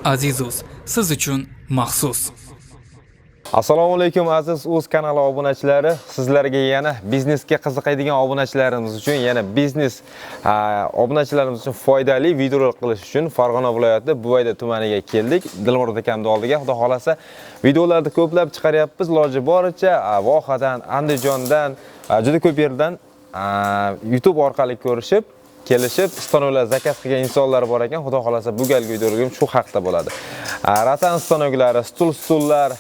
Aziz.uz siz uchun maxsus. Assalomu alaykum Aziz.uz kanali obunachilari. Sizlarga yana biznesga qiziqadigan obunachilarimiz uchun, yana biznes obunachilarimiz uchun foydali videolar qilish uchun Farg'ona viloyati Buvayda tumaniga keldik. Dilmurod akamning oldiga, xudo xolasa videolarni ko'plab chiqaryapmiz. Iloji boricha Vohadan, Andijondan, juda ko'p yerdan YouTube orqali ko'rishib kelishib, stanovlar zakaz qilgan insonlar bor ekan. Xudo xolasa bu galgi videolarga shu haqda bo'ladi. Ratan stanovlari, stullar,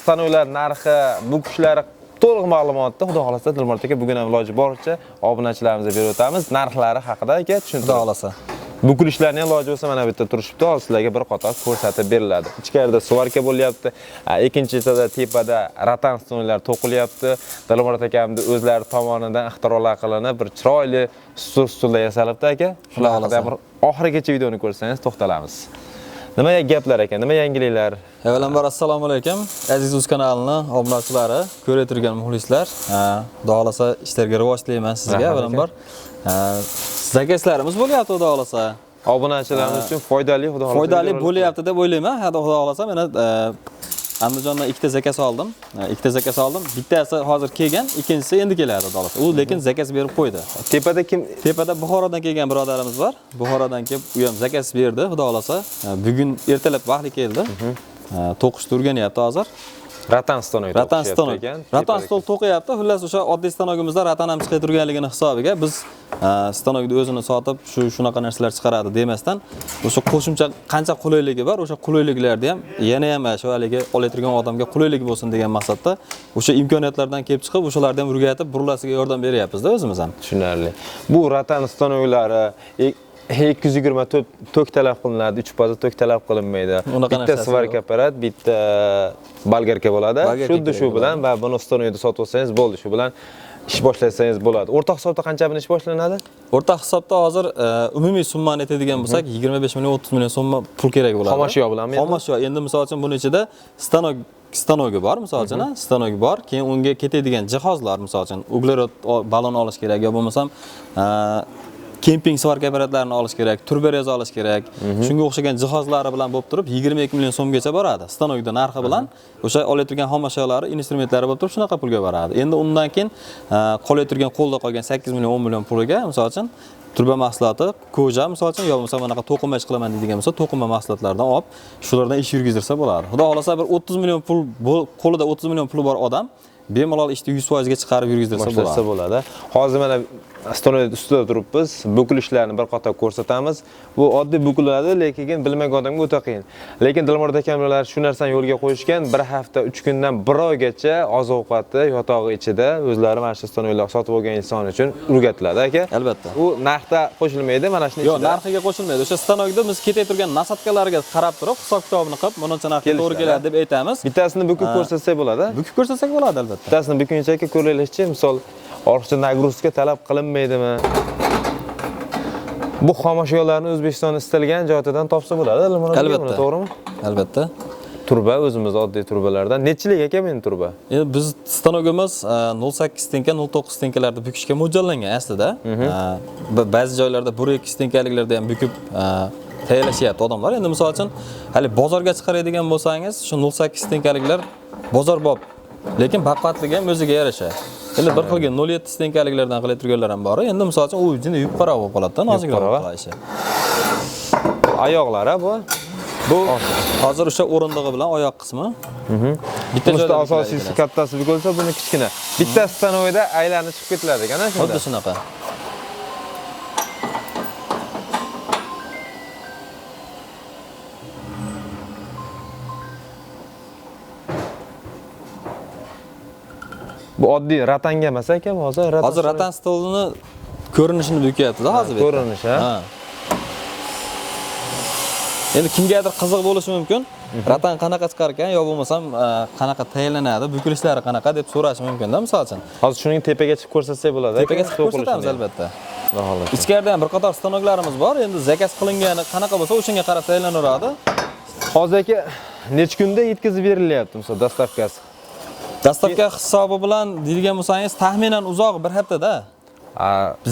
stanovlar narxi, bu kishilar to'liq ma'lumotni xudo xolasa Dilmurod aka bugun ham iloji boricha obunachilarimizga berib o'tamiz. Narxlari haqida aka tushuntirib. Xudo xolasa. Bu kulishlarni iloji bo'lsa mana bu yerda turishibdi. Hozir sizlarga bir qator ko'rsatib beriladi. Ichkarida suvarka bo'lyapti. Ikkinchisida tepada ratan stanovlar to'qilyapti. Dilmurod akamning o'zlari tomonidan ixtirolar qilinib bir chiroyli stullar yasalibdi aka. Shular haqida bir oxirigacha videoni ko'rsangiz to'xtalamiz. Nima gaplar ekan? Nima yangiliklar? Avvalambor assalomu alaykum. Aziz.uz kanalining obunachilari, ko'rib turgan muxlislar. Xudo xolasa ishlarga rivoj tilayman sizga. Avvalambor zakazlarimiz bo'lyapti, xudo xolasa. Obunachilarimiz uchun foydali, xudo xolasa. Foydali bo'lyapti deb o'ylayman. Xudo xolasa men Andijondan ikkita zakaz oldim. Bittasi hozir kelgan, ikkinchisi endi keladi, xudo xolasa. U lekin zakaz berib qo'ydi. Tepada kim? Tepada Buxorodan kelgan birodarimiz bor. Buxorodan kelib, u ham zakaz berdi, xudo xolasa. Bugun ertalab vaqti keldi. To'qishni o'rganyapti hozir. Ratan stanoy ekan. Ratan stol to'qiyapti. Xullas o'sha oddiy stanogimizda ratan ham chiqib turganligini hisobiga biz stanoyni o'zini sotib shunaqa narsalar chiqaradi demasdan, o'sha qo'shimcha qancha qulayligi bor, o'sha qulayliklarni ham yana ham shu haligi olayotgan odamga qulaylik bo'lsin degan maqsadda o'sha imkoniyatlardan kelib chiqib, o'shalarni ham o'rgatib, burilasiga yordam beryapmiz-da o'zimiz ham. Tushunarli. Bu ratan stanoylari 220 tok talab qilinadi, 3 baza tok talab qilinmaydi. Bitta svarka apparat, bitta bolgarka bo'ladi. Xuddi shu bilan va buni stanoyda sotib olsangiz bo'ldi, shu bilan ish boshlasangiz bo'ladi. O'rtoq hisobda qancha bilan ish boshlanadi? O'rtoq hisobda hozir umumiy summani aytadigan bo'lsak, 25 million 30 million so'm pul kerak bo'ladi. Xomashyo bilanmi? Xomashyo. Endi misol uchun buning ichida stanogi bor, misol uchun, stanogi bor, keyin unga ketadigan jihozlar, misol uchun, uglerod balon olish kerak, yo bo'lmasam kemping svarka apparatlarini olish kerak, turberez olish kerak. Shunga o'xshagan jihozlari bilan bo'lib turib 22 million so'mgacha boradi. Stanoyda narxi bilan o'sha olayotgan xomashyolar, instrumentlari bo'lib turib shunaqa pulga boradi. Endi undan keyin qolayotgan qo'lda qolgan 8 million 10 million puliga, misol uchun turba mahsuloti, koja misol uchun, yo bo'lmasa bunaqa to'qima ish qilaman deydigan bo'lsa, to'qima mahsulotlardan olib, shulardan ish yurgizdirsa bo'ladi. Xudo xolasa bir 30 million pul qo'lida 30 million puli bor odam bemalol ishni 100% ga chiqarib yurgizdirsa bo'ladi. Hozir mana stanoy ustida turibmiz. Bukilishlarni bir qator ko'rsatamiz. Bu oddiy bukiladi, lekin bilmagan odamga o'ta qiyin. Lekin Dilmurod akamlar shu narsani yo'lga qo'yishgan. Bir hafta, 3 kundan 1 oygacha oziq-ovqati yotog'i ichida o'zlari mana shu stanoylar sotib olgan inson uchun o'rgatiladi aka. Albatta. U narxda qo'shilmaydi, mana shuni ichida. Yo'q, narxiga qo'shilmaydi. O'sha stanoyda biz ketay turgan nasatkalarga qarab turib, hisob-kitobini qilib, buncha narxga to'g'ri keladi deb aytamiz. Bittasini bukib ko'rsatsak bo'ladi. Bukib ko'rsatsak bo'ladi albatta. Bittasini bukuncha ko'raylikchi, misol ortiqcha nagruzka talab qilinmaydimi? Bu xomashyolarni O'zbekiston istalgan joydan topsa bo'ladi, albatta. To'g'rimi? Albatta. Turba o'zimiz oddiy turbalardan. Nechilik aka men turba? Endi biz stanogimiz 0.8 tenka, 0.9 tenkalarda bukishga mo'ljallangan aslida. Ba'zi joylarda 1.2 tenkaliklarda ham bukib tayyorlashyapti odamlar. Endi misol uchun, hali bozorga chiqaradigan bo'lsangiz, shu 0.8 tenkaliklar bozorbob, lekin baqatligi ham o'ziga yarasha. Endi bir xilga 0.7 tenkaliklardan qilib turganlar ham bor. Endi misol uchun u juda yupqaroq bo'lib qoladi-da, nozikroq qilishi. Oyoqlari bu hozir o'sha o'rindig'i bilan oyoq qismi. Bitta joyda asosiysi kattasi bo'lsa, buni kichkina. Bitta stanoyda aylanib chiqib ketiladi ekan, shunda. Xuddi shunaqa. Bu oddiy ratanga emas ekan, hozir ratan stolini ko'rinishini bukyapti-da hozir. Ko'rinish, ha. Endi kimgadir qiziq bo'lishi mumkin. Ratan qanaqa chiqar ekan, yo bo'lmasam qanaqa tayyorlanadi, bukilishlari qanaqa deb so'rash mumkin-da, misol uchun. Hozir shuning tepaga chiqib ko'rsatsak bo'ladi. Tepaga chiqib ko'rsatamiz albatta. Ichkarida ham bir qator stanoklarimiz bor. Endi zakaz qilingani qanaqa bo'lsa, o'shanga qarab tayyorlanaveradi. Hozir aka necha kunda yetkazib berilyapti, misol dastavkasi? Dastavka hisobi bilan deydigan bo'lsangiz, taxminan uzoq bir haftada.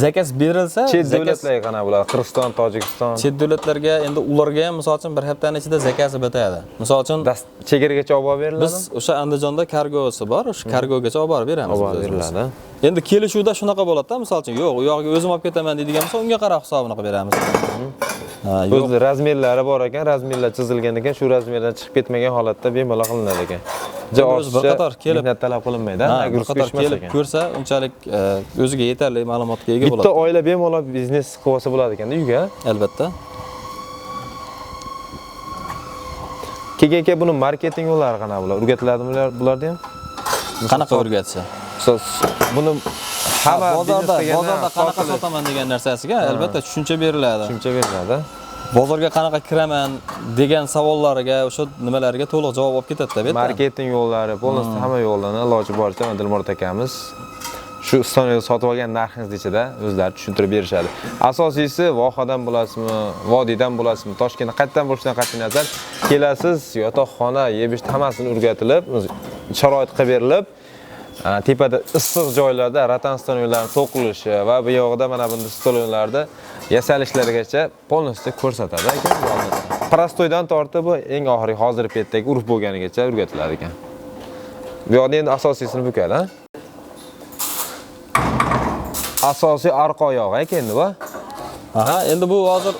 zakaz berilsa, chet davlatlarga qana bo'ladi? Qirg'iziston, Tojikiston. Chet davlatlarga endi ularga ham misol uchun bir haftaning ichida zakasi bitadi. Misol uchun Chegaragacha olib borib beriladi. biz o'sha Andijonda kargosi bor, o'sha kargogacha olib borib beramiz. Olib borib beriladi. Endi kelishuvda shunaqa bo'ladi-da, misol uchun yo'q, u yog'iga o'zim olib ketaman deydigan bo'lsa, unga qarab hisobini qilib beramiz. O'z razmerlari bor ekan, razmerlar chizilgan ekan, shu razmerdan chiqib ketmagan holatda bemalol qilinadi ekan. O'zi bir qator kelib mehnat talab qilinmaydi, bir qator kelib ko'rsa, unchalik o'ziga yetarli ma'lumotga ega bo'ladi. Bitta oila bemalol biznes qilib olsa bo'ladi ekanda uyga. Albatta. Keyin buni marketing yo'llari qanaqa bo'ladi? O'rgatiladimi bularda ham? Qanaqa o'rgatsa? Buni hamma bozorda qanaqa sotaman degan narsasiga albatta tushuncha beriladi. Tushuncha beriladi. Bozorga qanaqa kiraman degan savollariga, o'sha nimalarga to'liq javob olib ketadi-da, bu yerda. Marketing yo'llari, polностью hamma yo'llarni iloji boricha Dilmurod akamiz shu stanoyda sotib olgan narxingiz ichida o'zlari tushuntirib berishadi. Asosiysi vohadan bo'lasizmi, vodiydan bo'lasizmi, Toshkentda qayerdan bo'lishidan qat'iy nazar kelasiz, yotoqxona, yeb-ichishni hammasini o'rgatilib, sharoit qilib berilib, tepada issiq joylarda ratan stanoylarning to'qilishi va bu yo'g'ida mana bunday stanoylarda yasalishlargacha polностью ko'rsatadi ekan. Prostoydan tortib bu eng oxirgi hozirgi paytdagi urf bo'lganigacha o'rgatiladi ekan. Bu yoqda endi asosiysini bukadi, ha? Asosiy arqa oyog'i ekan endi bu. Aha, endi bu hozir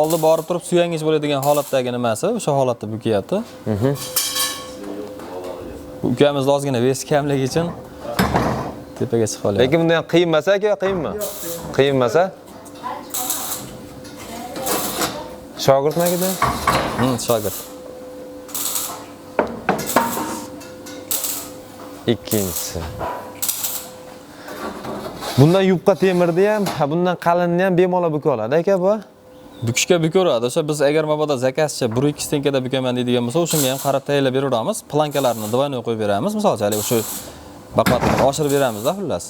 oldi borib turib suyangiz bo'ladigan holatdagi nimasi, o'sha holatda bukyapti. Ukamiz ozgina vesi kamligi uchun tepaga chiqib olyapti. Lekin bunda ham qiynmasa aka, qiyinmi? Qiynmasa? Shogirdmagida? Shogird. Ikkinchisi. Bundan yupqa temirni ham, bundan qalinni ham bemalol buka oladi aka bu. Bukishga bukaveradi. O'sha biz agar mabodo zakazchi 1-2 stenkada bukaman deydigan bo'lsa, o'shunga ham qarab tayyorlab beramiz. Plankalarni divoyniga qo'yib beramiz. Masalan, o'sha baqatni oshirib beramiz-da, xullas.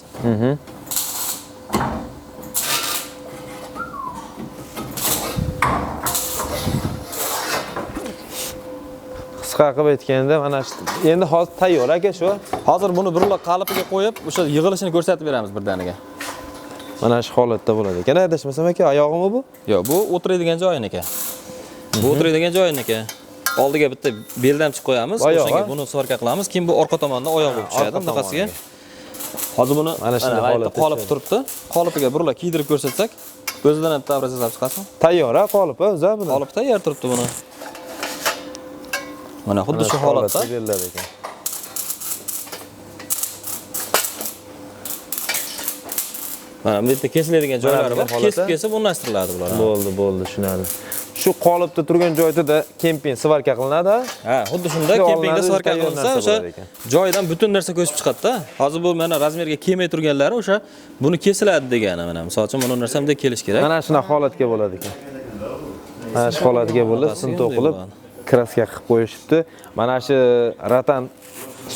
Qisqa qilib aytganda mana endi hozir tayyor aka shu. Hozir buni birla qalipiga qo'yib, o'sha yig'ilishini ko'rsatib beramiz birdaniga. Mana shu holatda bo'ladi ekan. Adashmasam aka, oyog'imi bu? Yo'q, bu o'tiradigan joyiniki. Bu o'tiradigan joyiniki. Oldiga bitta beldamchi qo'yamiz, o'shanga buni svorka qilamiz. Keyin bu orqa tomondan oyoq bo'lib tushadi, bunaqasiga. Hozir buni mana shunday holatda qolib turibdi. Qolipiga birla kiydirib ko'rsatsak, o'zidan ham obraz yasab chiqasin. Tayyor ha qolip, o'zi buni. Qolip tayyor turibdi buni. Mana xuddi shu holatda beriladi ekan. Mana bu yerda kesiladigan joylari bor. Kesib o'rnashtiriladi bular. Bo'ldi, tushunadi. Shu qolipda turgan joyda kemping svarka qilinadi. Ha, xuddi shunda kempingda svarka qilinsa, o'sha joydan butun narsa ko'chib chiqadi-da. Hozir bu mana razmerga kelmay turganlari o'sha buni kesiladi degani mana. Masalan, mana bu narsa bunday kelish kerak. Mana shuna holatga bo'ladi ekan. Mana shu holatga bo'lib, sim to'qilib, kraska qilib qo'yishibdi. Mana shu ratan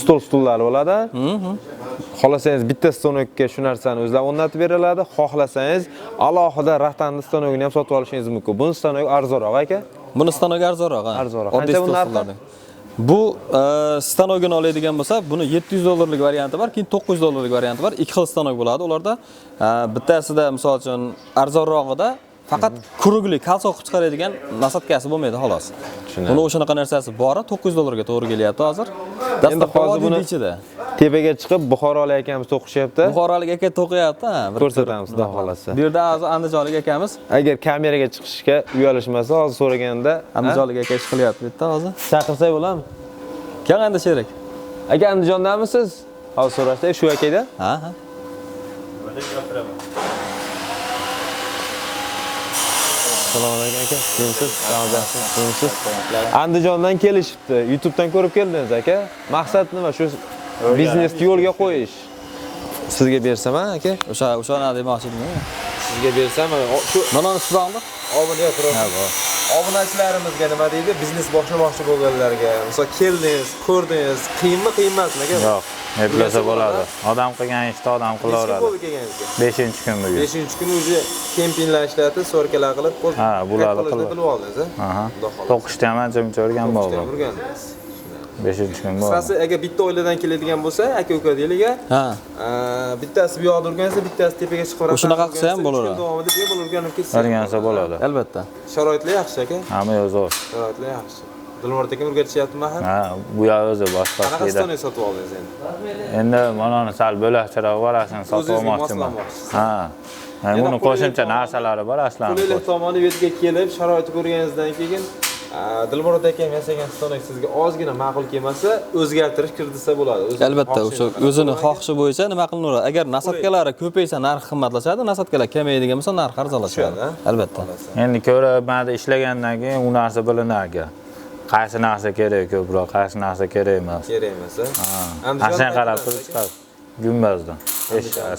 stol-stullar bo'ladi. Xohlasangiz bitta stonokka shu narsani o'zlab o'rnatib beriladi. Xohlasangiz alohida ratanli stonogini ham sotib olishingiz mumkin. Bu stonok arzonroq aka. Buni stonok arzonroq, ha. Arzonroq. Qancha bu narxi? Bu stanogini oladigan bo'lsa, buni $700 varianti bor, keyin $900 varianti bor. Ikki xil stanok bo'ladi. Ularda bittasida, misol uchun, arzonrog'ida faqat kurugli kalso qilib chiqaradigan nasotkasi bo'lmaydi xolos. Buni o'shanaqa narsasi bor, $900 ga to'g'ri kelyapti hozir. Endi hozir buni ichida tepaga chiqib Buxorolik akamiz to'qishyapti. Buxorolik aka to'qiyapti, ha. Ko'rsatamiz, xudo xolasa. Bu yerda hozir Andijonlik akamiz agar kameraga chiqishga uyalishmasa, hozir so'raganda Andijonlik aka ish qilyapti bu yerda hozir. Chaqirsak bo'ladimi? Kel endi sherik. Aka Andijondamisiz? Hozir so'rashda shu akayda? Ha. Assalomu alaykum aka. Kimsiz? Andijondan kelishibdi. YouTubedan ko'rib keldingiz aka. Maqsad nima? Shu biznesni yo'lga qo'yish. Sizga bersam aka? O'sha nima demoqchi edim. Sizga bersam, shu mana ustidagi obunachilarimizga nima deydi? Biznes boshlamoqchi bo'lganlarga. Masalan, keldingiz, ko'rdingiz, qiyinmi, qiyinmasmi aka? Yo'q, eplasa bo'ladi. Odam qilgan ishni odam qilaveradi. 5-kun bugun. 5-kun o'zi kempinglar ishlatib, so'rkalar qilib, ha, bularni qilib oldingiz, ha? To'qishda ham ancha-muncha o'rgan bo'ldi. 5-3 kun bo'ldi. Qisqasi agar bitta oiladan keladigan bo'lsa, aka-uka deyliga, Ha. bittasi bu yoqda o'rgansa, bittasi tepaga chiqib boradi. O'shunaqa qilsa ham bo'laveradi. Davomida bemalol o'rganib ketsa. O'rgansa bo'ladi. Albatta. Sharoitlar yaxshi aka. Hamma yo'q zo'r. Sharoitlar yaxshi. Dilmurod aka o'rgatishyaptimi har? Ha, bu yoq o'zi boshqa Qanaqa edi. stol sotib oldingiz endi? Endi mana sal bo'lakcharoq bo'lasini sotib O'zingizga olmoqchiman. moslamoqchisiz. Ha. Yana Buni qo'shimcha qulaylik narsalari bor aslida. Qulaylik tomoni bu yerga kelib, sharoitni ko'rganingizdan keyin Dilmurod aka yasagan stolak sizga ozgina ma'qul kelmasa, o'zgartirish kiritsa bo'ladi. Albatta, o'sha o'zini xohishi bo'yicha nima qilinaveradi. Agar nasatkalari ko'paysa, narxi qimmatlashadi, nasatkalar kamayadigan bo'lsa, narxi arzonlashadi. Albatta. Endi ko'rib, mana ishlagandan keyin u narsa bilinadi. Qaysi narsa kerak ko'proq, qaysi narsa kerak emas. kerak emas. Ha, sen qarab turibsiz. Gumbazda,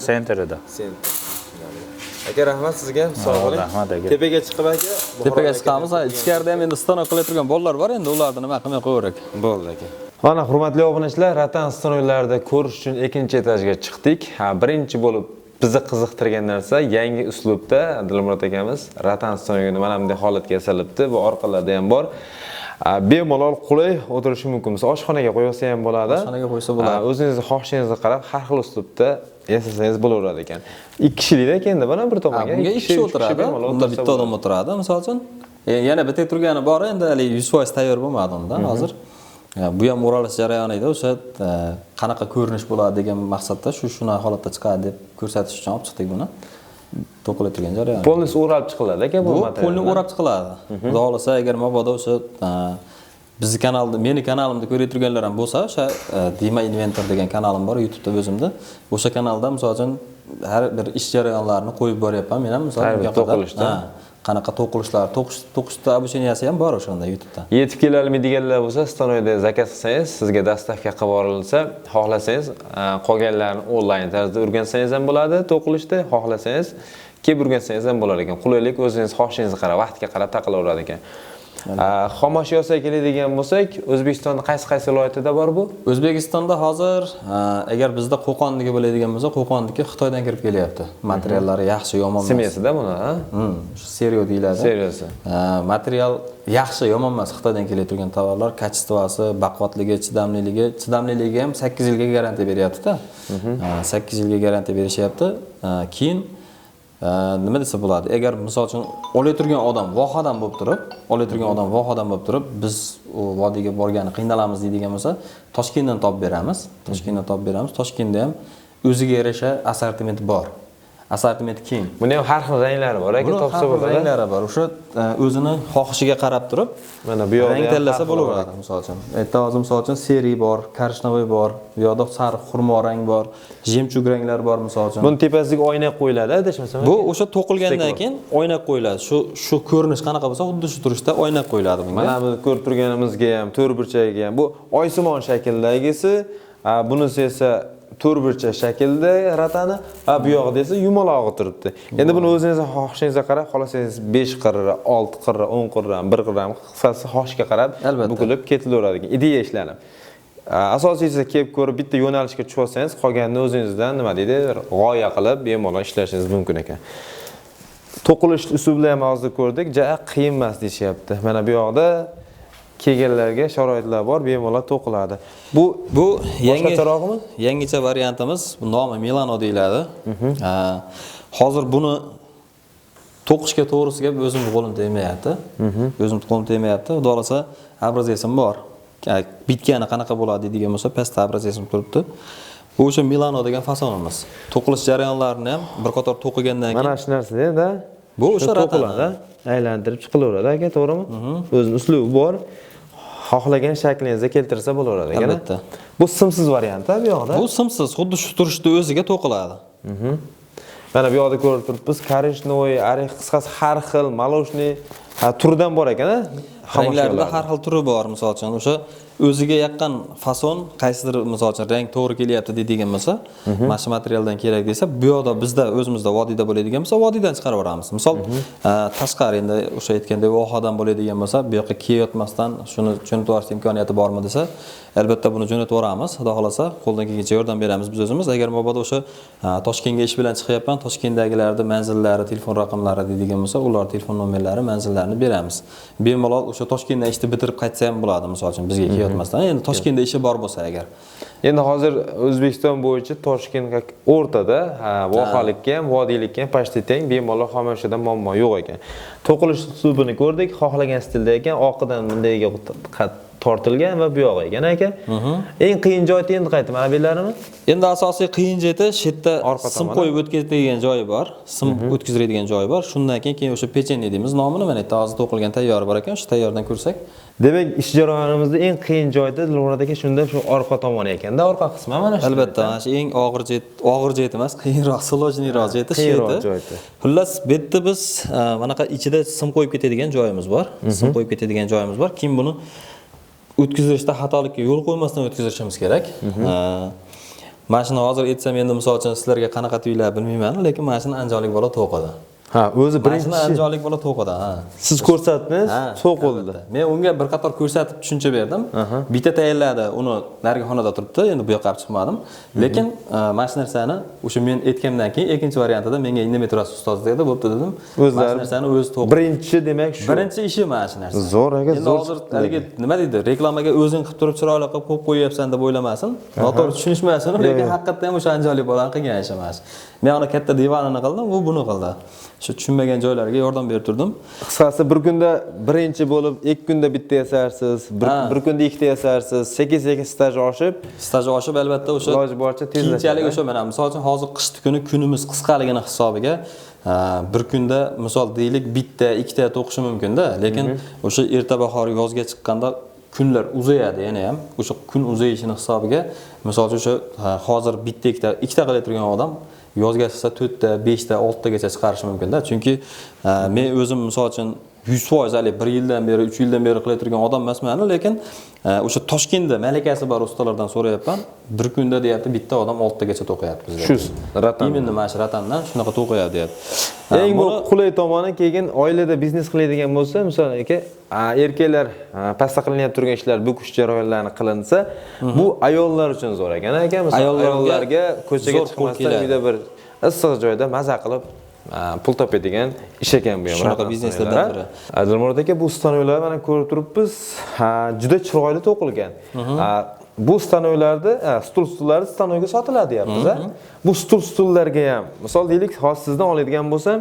sentrida. Aka rahmat sizga, sog' bo'ling. Rahmat aka. Tepaga chiqib aka. Tepaga chiqamiz, ichkarida ham endi stanok qilib turgan bolalar bor, endi ularni nima qilmay qo'yaverak. Bo'ldi aka. Mana hurmatli obunachilar, Ratan stanoklarida ko'rish uchun ikkinchi etajga chiqdik. Birinchi bo'lib bizni qiziqtirgan narsa yangi uslubda Dilmurod akamiz Ratan stanogini mana bunday holatga yasalibdi. Bu orqalarda ham bor. Bemalol qulay o'tirishi mumkin. Siz oshxonaga qo'ysa ham bo'ladi. Oshxonaga qo'ysa bo'ladi. O'zingizni xohishingizga qarab har xil uslubda yasasangiz bo'laveradi ekan. 2 kishilik endi mana bir tomonga. Bunga 2 kishi o'tiradi. Unda bitta odam o'tiradi, misol uchun. Yana bitta turgani bor, endi hali 100% tayyor bo'lmadi unda hozir. Bu ham o'ralish jarayonida o'sha qanaqa ko'rinish bo'ladi degan maqsadda shuna holatda chiqadi deb ko'rsatish uchun olib chiqdik buni. To'qilatilgan jarayon. Polnis o'ralib chiqiladi aka bu material. Bu polni o'rab chiqiladi. Xudo xolasa agar mabodo o'sha bizni kanalda, meni kanalimda ko'rib turganlar ham bo'lsa, o'sha Dima Inventor degan kanalim bor YouTube'da o'zimda. O'sha kanalda misol uchun har bir ish jarayonlarini qo'yib boryapman. Men ham misol to'qilishda. Qanaqa to'qilishlar, to'qishda обученияsi ham bor o'shanda YouTube'da. Yetib kelolmaydiganlar bo'lsa, stanokda zakaz qilsangiz, sizga dastavka qilib yuborilsa, xohlasangiz qolganlarini onlayn tarzda o'rgansangiz ham bo'ladi, to'qilishda, xohlasangiz kelib o'rgansangiz ham bo'lar ekan. Qulaylik o'zingiz xohishingizga qarab, vaqtga qarab taqilaveradi ekan. Xomashyo yosaga keladigan bo'lsak, O'zbekistonda qaysi viloyatida bor bu? O'zbekistonda hozir agar bizda Qo'qondagi bo'ladigan bo'lsa, Qo'qondagi Xitoydan kirib kelyapti. Materiallari yaxshi, yomon emas. Semiyasida buni, ha? Seriyo deyiladi. Seriyasi. Material yaxshi, yomon emas. Xitoydan kelib tovarlar, kачествоsi, baquvvatligi, chidamliligi ham 8 yilga garantiya beryapti-da. 8 yilga garantiya berishyapti. Keyin nima desa bo'ladi? Agar misol uchun olayotgan odam vohadan bo'lib turib, biz u vodiyga borgani qiynalamiz deydigan bo'lsa, Toshkentdan topib beramiz. Toshkentda ham o'ziga yarasha assortiment bor. Assortiment keng. Buni ham har xil ranglari bor, aka, topsa bo'ladi. Ranglari bor. O'sha o'zini xohishiga qarab turib, mana bu yoqda rang tanlasa bo'laveradi, misol uchun. Aytda hozir misol uchun seri bor, korishnovoy bor, bu yoqda sariq xurmo rang bor, jemchug ranglar bor misol uchun. Buni tepasiga oyna qo'yiladi, adashmasam. Bu o'sha to'qilgandan keyin oyna qo'yiladi. Shu ko'rinish qanaqa bo'lsa, xuddi shu turishda oyna qo'yiladi bunga. Mana biz ko'rib turganimizga ham, to'rtburchagiga ham. Bu oysimon shakldagisi, bunisi esa to'rtburchak shaklda ratani, bu yog'ida esa yumalog'i turibdi. Endi buni o'zingizning xohishingizga qarab, xolasangiz 5 qirra, 6 qirra, 10 qirra, 1 qirra qisqasi xohishga qarab bukilib ketilaveradi ekan. Ideya ishlanib. Asosiysi kelib ko'rib bitta yo'nalishga tushib olsangiz, qolganini o'zingizdan nima deydi, g'oya qilib bemalol ishlashingiz mumkin ekan. To'qilish usulini ham hozir ko'rdik, juda qiyin emas deyapti. Mana bu yoqda kelganlarga sharoitlar bor, bemalol to'qiladi. Bu yangicha variantimiz, bu nomi Milano deyiladi. Hozir buni to'qishga to'g'risiga o'zimning qo'lim tegmayapti. Xudo xolasa obrazyasim bor. Bitgani qanaqa bo'ladi deydigan bo'lsa, pastda obrazyasim turibdi. Bu o'sha Milano degan fasonimiz. To'qilish jarayonlarini ham bir qator to'qigandan keyin mana shu narsa-da. Bu o'sha to'qiladi, aylantirib chiqilaveradi, aka, to'g'rimi? O'zining uslubi bor. Xohlagan shaklingizga keltirsa bo'laveradi, ekan. Albatta. Bu simsiz variant-a bu yoqda. Bu simsiz, xuddi shu turishda o'ziga to'qiladi. Mana bu yoqda ko'rib turibmiz, korishnovoy, orix, qisqasi har xil molojniy turidan bor ekan-a? Ranglarda har xil turi bor, misol uchun o'sha o'ziga yaqin fason, qaysidir misol uchun rang to'g'ri kelyapti deydigan bo'lsa, mana shu materialdan kerak desa, bu yoqda bizda o'zimizda vodiyda bo'ladigan bo'lsa, vodiydan chiqarib yuboramiz. Misol tashqari endi o'sha aytgandek vohadan bo'ladigan bo'lsa, bu yoqqa kiyotmasdan shuni jo'natib yuborish imkoniyati bormi desa, albatta buni jo'natib yuboramiz. Xudo xolasa qo'ldan kelgancha yordam beramiz biz o'zimiz. Agar mabodo o'sha Toshkentga ish bilan chiqyapman, Toshkentdagilarda manzillari, telefon raqamlari deydigan bo'lsa, ular telefon nomerlari, manzillarini beramiz. Bemalol o'sha Toshkentdan ishni bitirib qaytsa ham bo'ladi, misol uchun bizga kelayotmasdan. Endi Toshkentda ishi bor bo'lsa agar. Endi hozir O'zbekiston bo'yicha Toshkentga o'rtada, vohalikka ham, vodiylikka ham pashti teng, bemalol xomashyodan muammo yo'q ekan. To'qilish uslubini ko'rdik, xohlagan stilda ekan, oqidan bundayga tortilgan va bu yoq ekan aka. Eng qiyin joyi endi qaysi mobillarimi? Endi asosiy qiyin joyi shu yerda sim qo'yib o'tkazadigan joyi bor, sim o'tkazadigan joyi bor. Shundan keyin o'sha pechenye deymiz nomini, mana yerda hozir to'qilgan tayyor bor ekan, shu tayyordan ko'rsak. Demak, ish jarayonimizda eng qiyin joyda Dilmurod aka shunda shu orqa tomoni ekanda, orqa qismi mana shu. Albatta, mana shu eng og'ir joyi emas, qiyinroq, sложныйroq joyi shu yerda. Xullas, bu yerda biz manaqa ichida sim qo'yib ketadigan joyimiz bor. Sim qo'yib ketadigan joyimiz bor. Kim buni o'tkazishda xatolikka yo'l qo'ymasdan o'tkazishimiz kerak. Mashina hozir aytsam endi misol uchun sizlarga qanaqa tuyular bilmayman, lekin mashina andijonlik bola to'qidi. Ha, o'zi birinchi andijonlik bola to'qidi, ha. Siz ko'rsatdingiz, to'qildi. Men unga bir qator ko'rsatib tushuncha berdim. Bitta tayyorladi, uni narigi xonada turibdi, endi bu yoqqa olib chiqmadim. Lekin mashina narsani o'sha men aytgandan keyin ikkinchi variantida menga nima turasiz ustoz dedi, bo'pti dedim. Mashina narsani o'zi to'qidi. Birinchi demak shu. Birinchi ishi mashina narsa. Zo'r aka, zo'r. Endi hozir haligi nima deydi, reklamaga o'zing qilib turib chiroyli qilib qo'yib qo'yapsan deb o'ylamasin. Noto'g'ri tushunishmasin, lekin haqiqatan ham o'sha andijonlik bolani qilgan ishi emas. Men uni katta divanini qildim, u buni qildi. Shu tushunmagan joylarga yordam berib turdim. Qisqasi bir kunda birinchi bo'lib, 2 kunda bitta yasarsiz, bir kunda ikkita yasarsiz, sekin-sekin staj oshib albatta o'sha iloji boricha tezlashadi. Keyinchalik o'sha mana misol uchun hozir qishki kuni kunimiz qisqaligini hisobiga bir kunda misol deylik bitta, ikkita to'qishi mumkin-da, lekin o'sha erta bahor yozga chiqqanda kunlar uzayadi yana ham. O'sha kun uzayishini hisobiga misol uchun o'sha hozir bitta, ikkita qilib turgan odam yozga chiqsa 4 ta, 5 ta, 6 tagacha chiqarishi mumkin-da. Chunki men o'zim misol uchun 100% hali 1 yildan beri, 3 yildan beri qilib turgan odam emasman, lekin o'sha Toshkentda malakasi bor ustalardan so'rayapman. Bir kunda deyapti, bitta odam 6 tagacha to'qiyapti bizda. Shu ratan. Imенно mana shu ratandan shunaqa to'qiyapti deyapti. Eng bu qulay tomoni keyin oilada biznes qiladigan bo'lsa, misol aka, erkaklar pasta qilinayotgan turgan ishlar, bukish jarayonlarini qilinsa, bu ayollar uchun zo'r ekan aka. Misol ayollarga ko'chaga chiqmasdan uyda bir issiq joyda maza qilib pul topadigan ish ekan bu ham. Shunaqa bizneslardan biri. Dilmurod aka, bu stanoylar mana ko'rib turibmiz, juda chiroyli to'qilgan. Bu stanoylarda stullarni stanoyga sotiladi deyapmiz. Bu stullarga ham, misol deylik, hozir sizdan oladigan bo'lsam,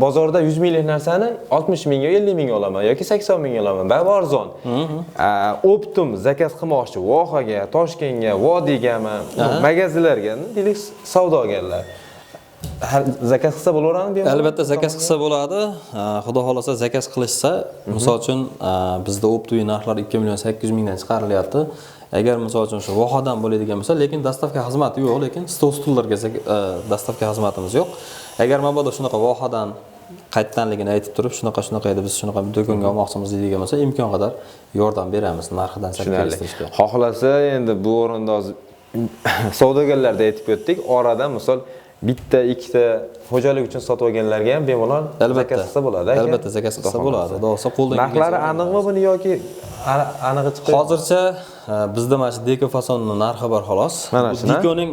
bozorda 100 minglik narsani 60 mingga, 50 mingga olaman yoki 80 mingga olaman. Bari arzon. Optim zakaz qilmoqchi Vohaga, Toshkentga, Vodiygami, magazinlarga, deylik, savdogarlar. Zakaz qilsa bo'laveradimi? Albatta zakaz qilsa bo'ladi. Xudo xolasa zakaz qilishsa, misol uchun bizda optoy narxlar 2 million 800 mingdan chiqarilyapti. Agar misol uchun shu vohadan bo'ladigan bo'lsa, lekin dastavka xizmati yo'q, lekin stullarga dastavka xizmatimiz yo'q. Agar mabodo shunaqa vohadan qaytdanligini aytib turib, shunaqa edi, biz shunaqa bir do'konga olmoqchimiz deydigan bo'lsa, imkon qadar yordam beramiz narxidan kelishtirishga. Xohlasa endi bu o'rinda hozir savdogarlarda aytib o'tdik, oradan misol bitta, ikkita xo'jalik uchun sotib olganlarga ham bemalol zakaz qilsa bo'ladi. Albatta zakaz qilsa bo'ladi. Xudosa qo'ldan kelgan. Narxlari aniqmi buni yoki anig'i chiqdi? Hozircha bizda mana shu Deko fasonning narxi bor xolos. Dekoning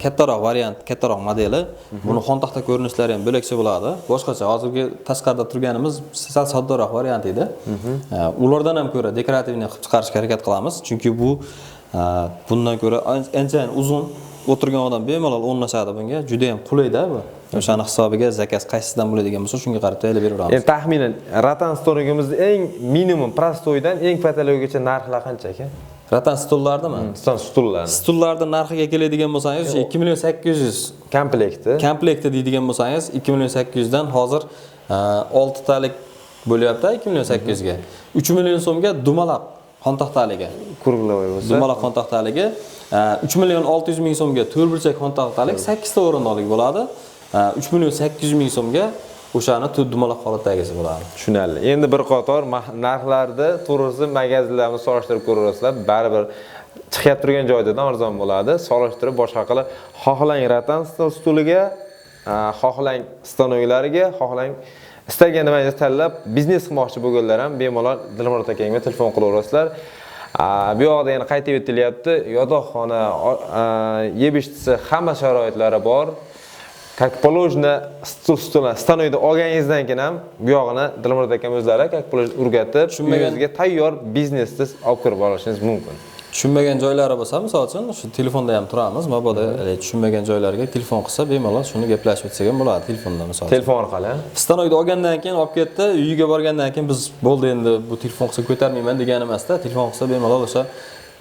kattaroq variant, kattaroq modeli. Buni xontaxta ko'rinishlari ham bo'lakcha bo'ladi. Boshqacha hozirgi tashqarida turganimiz sal soddaroq variant edi. Ulardan ham ko'ra dekorativni qilib chiqarishga harakat qilamiz, chunki bu bundan ko'ra ancha uzun o'tirgan odam bemalol o'rnashadi bunga. Juda ham qulay-da bu. O'shani hisobiga zakaz qaysidan bo'ladigan bo'lsa, shunga qarab tayyorlayveramiz. Endi taxminan Ratan stolingimizda eng minimum prostoydan eng patologigacha narxlar qancha ekan? Ratan stollardimi? Stollarning narxiga keladigan bo'lsangiz, 2 million 800 komplekti deydigan bo'lsangiz, 2 million 800 dan hozir 6 talik bo'lyapti 2 million 800 ga. 3 million so'mga dumalaq xontaxtaliga. Kurg'ilavoy bo'lsa. Dumalaq xontaxtaliga 3 million 600 ming so'mga to'rtburchak xontaxtalik 8 ta o'rindiqlik bo'ladi. 3 million 800 ming so'mga o'shani dumaloq holatdagisi bo'ladi. Tushunarli. Endi bir qator narxlarda to'g'risi magazinlarni solishtirib ko'rasizlar, baribir chiqib turgan joydan arzon bo'ladi. Solishtirib boshqa qilib xohlang Ratan stuliga, xohlang stanoylariga, xohlang istagan nimangizni tanlab biznes qilmoqchi bo'lganlar ham bemalol Dilmurod akamga telefon qilaverasizlar. Bu yoqda yana qaytib o'tilyapti. Yotoqxona, yeb-ichitsa hamma sharoitlari bor. как положено stanoyda olganingizdan keyin ham bu yog'ini Dilmurod akam o'zlari как положено o'rgatib, uyingizga tayyor biznesni olib kirib olishingiz mumkin. Tushunmagan joylari bo'lsa, misol uchun shu telefonda ham turamiz. Mabodo tushunmagan joylarga telefon qilsa, bemalol shuni gaplashib o'tsak ham bo'ladi telefonda misol. Telefon orqali. Stanoyda olgandan keyin olib ketdi, uyiga borgandan keyin biz bo'ldi endi bu telefon qilsa ko'tarmayman degan emasda, telefon qilsa bemalol o'sha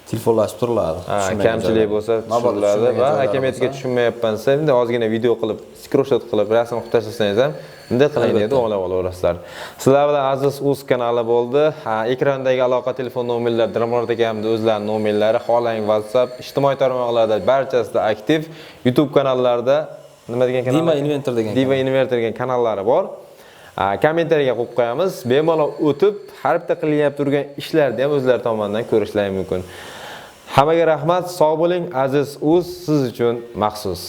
telefonlashib turiladi. Kamchilik bo'lsa tushuriladi va akamiyatga tushunmayapman desa, endi ozgina video qilib, screenshot qilib, rasm qilib tashlasangiz ham bunday qiling deb olib olaverasizlar. Sizlar bilan Aziz Uz kanali bo'ldi. Ekrandagi aloqa telefon nomerlari Dilmurod akamning o'zlarining nomerlari, xolang WhatsApp, ijtimoiy tarmoqlarda barchasida aktiv. YouTube kanallarida nima degan kanal? Diva Inverter degan kanallari bor. Kommentariyaga qo'yib qo'yamiz. Bemalol o'tib, har bitta qilyapti turgan ishlarni ham o'zlari tomonidan ko'rishlari mumkin. Hammaga rahmat, sog' bo'ling. Aziz Uz siz uchun maxsus.